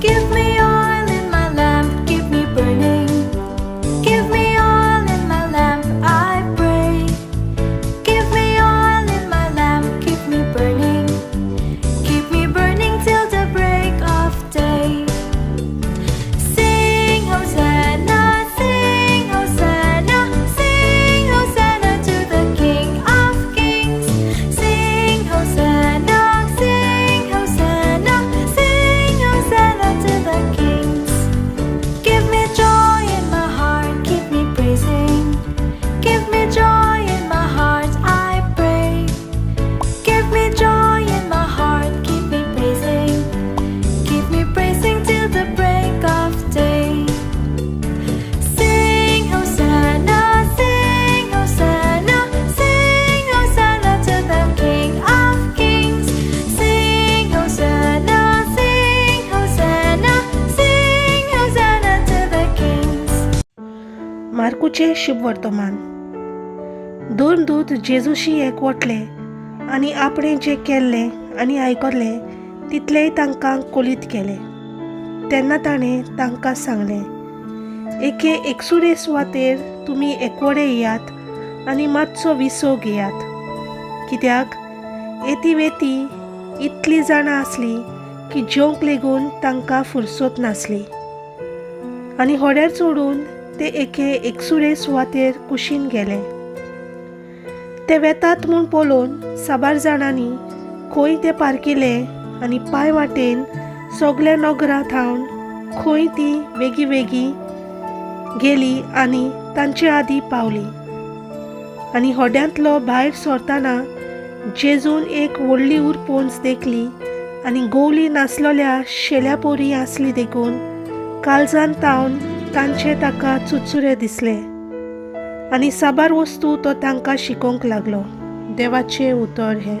Give me oil in my lamp, keep me burning. Give me oil in my lamp, I pray. Give me oil in my lamp, keep me burning. Keep me burning till the break of day. Sing Hosanna, sing Hosanna, sing Hosanna to the King of Kings. Sing Hosanna, sing Hosanna, sing Hosanna to the kings. Give me joy in my heart, keep me praising. Give me joy in my heart, I pray. Give me joy in my heart, keep me praising. Keep me praising till the break of day. Sing Hosanna, sing Hosanna, sing Hosanna to the King of Kings. Sing Hosanna, sing Hosanna, sing Hosanna to the kings. मार्कूचे शुभ वर्तमान. दोन दूत जेजूशी एकवटले आनी आपणें जें केल्लें आनी आयकल्लें तितलेंय तांकां कोलीत केलें. तेन्ना ताणें तांकां सांगलें, एके एकसुरे सुवातेर तुमी एकवडे येयात आनी मातसो विसो घेयात, कित्याक येती वेती इतलीं जाणां आसलीं की जेवंक लेगून तांकां फुरसत नासली. आनी होड्यार चोडून ते एके एकसुरे सुवातेर कुशीन गेले. ते वेतात म्हूण पळोवन साबार जाणांनी खंय ते पारकिले आनी पांय वाटेन सगल्या नगरां थावन खंय ती वेगी वेगी गेली आनी तांचे आदीं पावली. आनी होड्यांतलो भायर सरतना जेजून एक व्हडली उरपोंच देखली आनी गोवली नासलोल्या शेल्या पोरी आसली देखून काळजान तावन तांचे ताका चुचुरे दिसले. आनी साबार वस्तू तो तांकां शिकोवंक लागलो. देवाचें उतर हें.